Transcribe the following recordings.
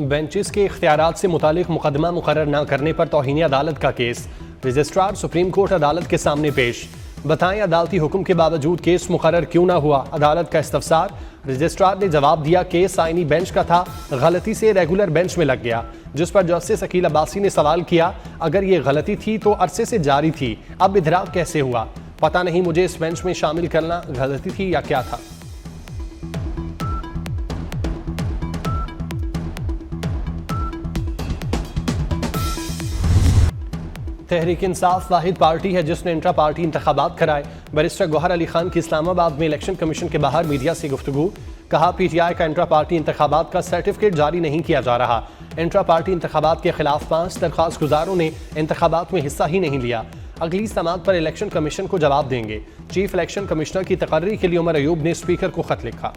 Benches के इख्तियारात से मुतालिक मुकदमा मुकर्रर न करने पर तौहीन अदालत का केस। रजिस्ट्रार सुप्रीम कोर्ट अदालत के सामने पेश। बताएं अदालती हुक्म के बावजूद केस मुकर्रर क्यों ना हुआ, अदालत का इस्तफसार। रजिस्ट्रार ने जवाब दिया केस आईनी बेंच का था, गलती से रेगुलर बेंच में लग गया। जिस पर जस्टिस अकील अब्बासी ने सवाल किया, अगर ये गलती थी तो अरसे से जारी थी, अब इधराक कैसे हुआ? पता नहीं मुझे इस बेंच में शामिल करना गलती थी या क्या था। तहरीक इंसाफ वाहिद पार्टी है जिसने इंट्रा पार्टी इंतखाबात कराए। बैरिस्टर गौहर अली खान की इस्लामाबाद में इलेक्शन कमीशन के बाहर मीडिया से गुफ्तगू। कहा पीटीआई का इंट्रा पार्टी इंतखाबात का सर्टिफिकेट जारी नहीं किया जा रहा। इंट्रा पार्टी इंतखाबात के खिलाफ 5 दरख्वास्त गुजारों ने इंतखाबात में हिस्सा ही नहीं लिया। अगली समात पर इलेक्शन कमीशन को जवाब देंगे। चीफ इलेक्शन कमिश्नर की तकर्री के लिए उमर अयूब ने स्पीकर को खत लिखा।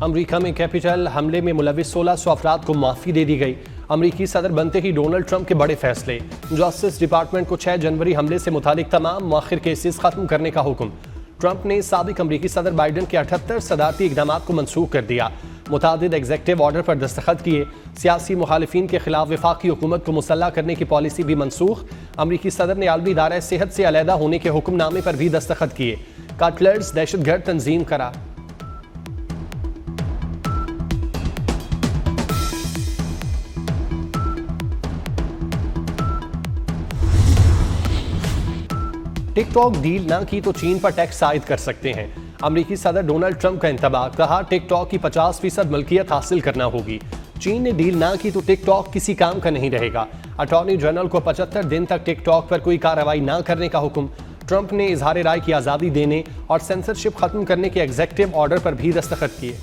अमरीका में कैपिटल हमले में मुलविस 1600 अफराद को माफी दे दी गई। अमरीकी सदर बनते ही डोनाल्ड ट्रंप के बड़े फैसले। जस्टिस डिपार्टमेंट को 6 जनवरी हमले से मुतालिक तमाम मुअख्खर केसेस खत्म करने का हुक्म। ट्रंप ने साबिक अमरीकी सदर बाइडन के 78 सदारती इकदाम को मनसूख कर दिया। मुतादिद एग्जेक्टिव ऑर्डर पर दस्तखत किए। सियासी मुखालिफिन के खिलाफ वफाकी हुकूमत को मुसल्लह करने की पॉलिसी भी मनसूख। अमरीकी सदर ने आलमी इदारा सेहत से अलहदा होने के हुक्मनामे पर भी दस्तखत किए। कटलर्स दहशतगर्द तंजीम करार। टिकटॉक डील ना की तो चीन पर टैक्स आयद कर सकते हैं। अमरीकी सदर डोनाल्ड ट्रंप का इंतबाह। कहा टिकटॉक की 50% मलकियत हासिल करना होगी। चीन ने डील ना की तो टिकटॉक किसी काम का नहीं रहेगा। अटॉर्नी जनरल को 75 दिन तक टिकटॉक पर कोई कार्रवाई ना करने का हुक्म। ट्रंप ने इजहार राय की आज़ादी देने और सेंसरशिप खत्म करने के एग्जेक्टिव ऑर्डर पर भी दस्तखत किए।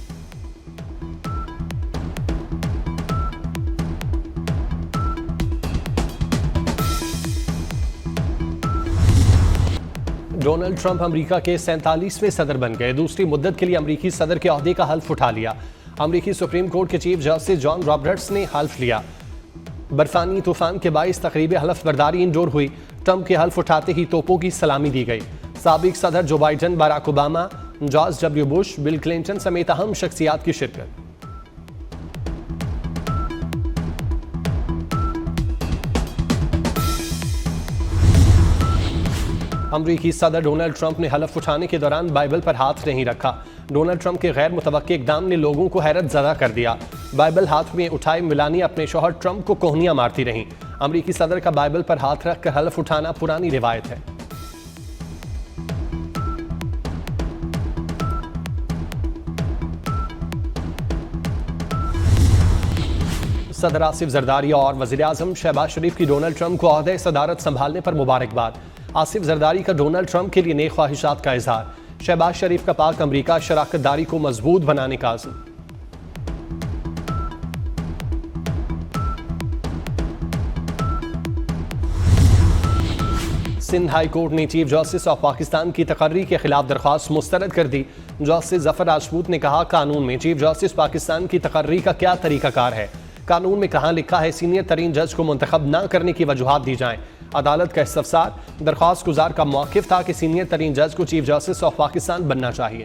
डोनाल्ड ट्रंप अमेरिका के 47वें सदर बन गए। दूसरी मुद्दत के लिए अमेरिकी सदर के ओहदे का हल्फ उठा लिया। अमेरिकी सुप्रीम कोर्ट के चीफ जस्टिस जॉन रॉबर्ट्स ने हल्फ लिया। बर्फानी तूफान के बाइस तकरीब हल्फ बर्दारी इंडोर हुई। ट्रंप के हल्फ उठाते ही तोपों की सलामी दी गई। साबिक सदर Joe Biden, Barack Obama, George W Bush, Bill Clinton समेत अहम शख्सियात की शिरकत। अमरीकी सदर डोनाल्ड ट्रंप ने हलफ उठाने के दौरान बाइबल पर हाथ नहीं रखा। डोनाल्ड ट्रंप के गैर मुतवक्के इक़दाम ने लोगों को हैरत ज़दा कर दिया। बाइबल हाथ में उठाए मिलानिया अपने शौहर ट्रंप को कोहनियां मारती रहीं। अमरीकी सदर का बाइबल पर हाथ रखकर हलफ उठाना पुरानी रिवायत है। सदर आसिफ जरदारी और वज़ीर आज़म शहबाज शरीफ की डोनाल्ड ट्रंप को ओहदे सदारत संभालने पर मुबारकबाद। आसिफ जरदारी का डोनाल्ड ट्रंप के लिए नेक ख्वाहिशात का इजहार। शहबाज शरीफ का पाक अमरीका शराकत दारी को मजबूत बनाने का आज़म। सिंध हाई कोर्ट ने चीफ जस्टिस ऑफ पाकिस्तान की तकर्री के खिलाफ दरख्वास्त मुस्तरद कर दी। जस्टिस जफर राजपूत ने कहा कानून में चीफ जस्टिस पाकिस्तान की तकर्री का क्या तरीकाकार है, कानून में कहाँ लिखा है सीनियर तरीन जज को मुंतखब न करने की वजूहात दी जाएं। अदालत का इस्तफसार। दरख्वास्त गुजार का मौक़िफ़ था कि सीनियर तरीन जज को चीफ जस्टिस ऑफ पाकिस्तान बनना चाहिए।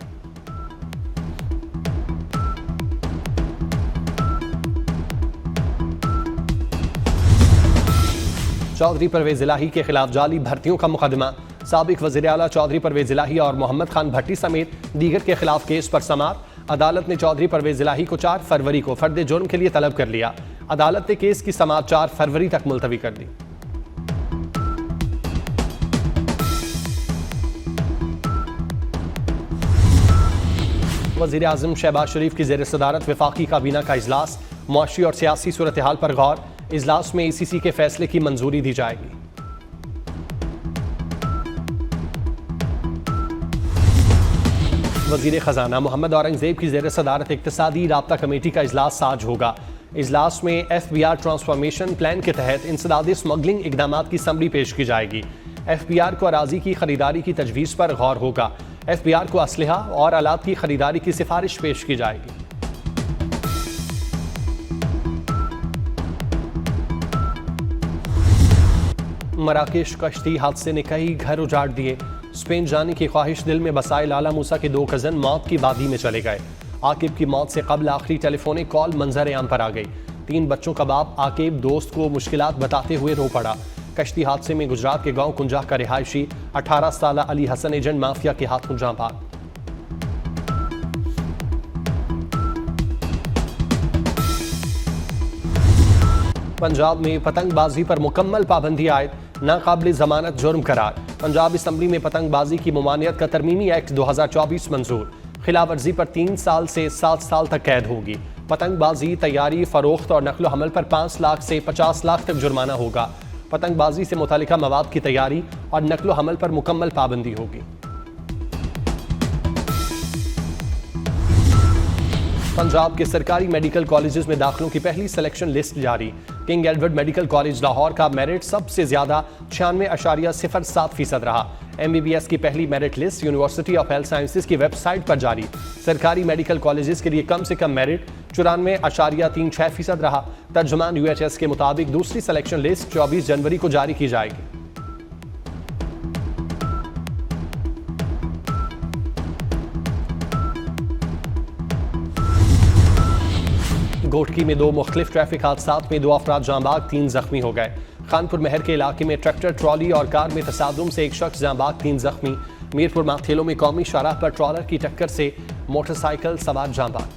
चौधरी परवेज इलाही के खिलाफ जाली भर्तियों का मुकदमा। साबिक वज़ीर आला चौधरी परवेज इलाही और मोहम्मद खान भट्टी समेत दीगर के खिलाफ केस पर समाअत। अदालत ने चौधरी परवेज इलाही को 4 फरवरी को फर्द जुर्म के लिए तलब कर लिया। अदालत ने केस की समाअत 4 फरवरी तक मुलतवी कर दी। वज़ीर आज़म शहबाज शरीफ की ज़ेर सदारत वफाकी काबीना का इजलास। मुआशी और सियासी सूरत हाल पर गौर। इजलास में ACC के फैसले की मंजूरी दी जाएगी। वज़ीर ख़जाना मोहम्मद औरंगज़ेब की ज़ेर सदारत इक़्तिसादी राब्ता कमेटी का इजलास आज होगा। इजलास में FBR ट्रांसफॉर्मेशन प्लान के तहत इंसदादी स्मगलिंग इक़दामात की समरी पेश की जाएगी। FBR को अराजी की खरीदारी की तजवीज़ पर गौर होगा। FBR को असलहा और आलात की खरीदारी की सिफारिश पेश की जाएगी। मराकेश कश्ती हादसे ने कई घर उजाड़ दिए। स्पेन जाने की ख्वाहिश दिल में बसाए लाला मूसा के 2 कज़न मौत की वादी में चले गए। आकिब की मौत से कबल आखिरी टेलीफोनिक कॉल मंजर आम पर आ गई। 3 बच्चों का बाप आकिब दोस्त को मुश्किलात बताते हुए रो पड़ा। कश्ती हादसे में गुजरात के गांव कुंजा का रिहायशी 18 साल अली हसन एजेंट माफिया के हाथों जां बाग। पंजाब में पतंगबाजी पर मुकम्मल पाबंदी आयद, नाकाबिल जमानत जुर्म करार। पंजाब असम्बली में पतंगबाजी की ममानियत का तरमीमी एक्ट 2024 मंजूर। खिलाफ वर्जी पर 3 साल से 7 साल तक कैद होगी। पतंगबाजी, तैयारी, फरोख्त और नकलो हमल पर 5 लाख से 50 लाख तक जुर्माना होगा। पतंगबाजी से मुतालिका मवाद की तैयारी और नकलो हमल पर मुकम्मल पाबंदी होगी। पंजाब के सरकारी मेडिकल कॉलेजेस में दाखिलों की पहली सिलेक्शन लिस्ट जारी। King Edward medical college Lahore का मेरिट सबसे ज्यादा 96.07% रहा। MBBS की पहली merit list university of health sciences की वेबसाइट पर जारी। सरकारी मेडिकल कॉलेजेस के लिए कम से कम मेरिट 94.36% रहा। तर्जुमान UHS के मुताबिक दूसरी सिलेक्शन लिस्ट 24 जनवरी को जारी की जाएगी। गोटकी में 2 मुख्तलिफ ट्रैफिक हादसात में 2 अफराद जाँ बाग, 3 जख्मी हो गए। खानपुर महर के इलाके में ट्रैक्टर, ट्रॉली और कार में तसादुम से 1 शख्स जाँ बाग, 3 जख्मी। मीरपुर माथेलो में कौमी शाहराह पर ट्रॉलर की टक्कर से मोटरसाइकिल सवार जाँ बाग।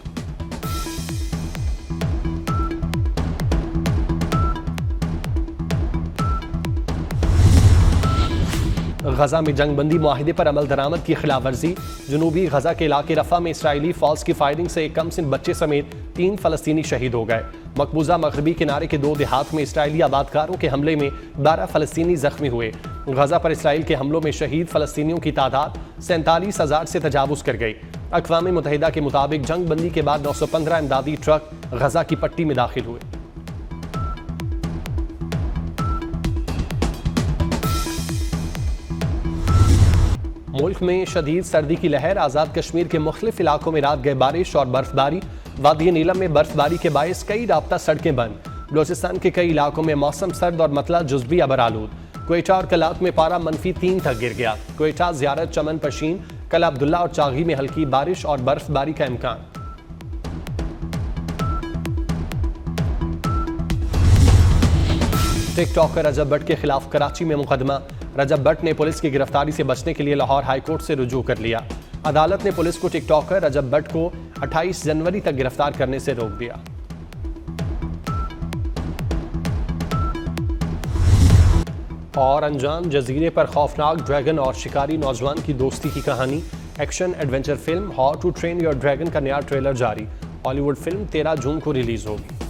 गजा में जंगबंदी मुआहिदे पर अमल दरामद की खिलाफ वर्जी। जनूबी गजा के इलाके रफा में इसराइली फौज की फायरिंग से एक कमसिन बच्चे समेत 3 फलस्तीनी शहीद हो गए। मकबूजा मगरबी किनारे के 2 देहात में इसराइली आबादकारों के हमले में 12 फलस्तीनी जख्मी हुए। गजा पर इसराइल के हमलों में शहीद फलस्तीनियों की तादाद 47,000 से तजावुज कर गई। अक़वाम मुत्तहिदा के मुताबिक जंगबंदी के बाद 915 इमदादी ट्रक गजा की पट्टी में दाखिल हुए। मुल्क में शदीद सर्दी की लहर। आज़ाद कश्मीर के मुख्तलिफ इलाकों में रात गए बारिश और बर्फबारी। वादी नीलम में बर्फबारी के बायस कई राब्ता सड़कें बंद। बलोचिस्तान के कई इलाकों में मौसम सर्द और मतला जुज़बी अबरालूद। क्वेटा और कलात में पारा -3 तक गिर गया। क्वेटा, ज़ियारत, चमन पशीन, कला अब्दुल्ला और चागी में हल्की बारिश और बर्फबारी का इम्कान। टिकटॉकर रजब भट्ट के खिलाफ कराची में मुकदमा। रजब भट्ट ने पुलिस की गिरफ्तारी से बचने के लिए लाहौर हाईकोर्ट से रुजू कर लिया। अदालत ने पुलिस को टिकटॉकर रजब भट्ट को 28 जनवरी तक गिरफ्तार करने से रोक दिया। और अंजाम जजीरे पर खौफनाक ड्रैगन और शिकारी नौजवान की दोस्ती की कहानी। Action adventure film how to train your dragon का नया ट्रेलर जारी। हॉलीवुड फिल्म 13 जून को रिलीज होगी।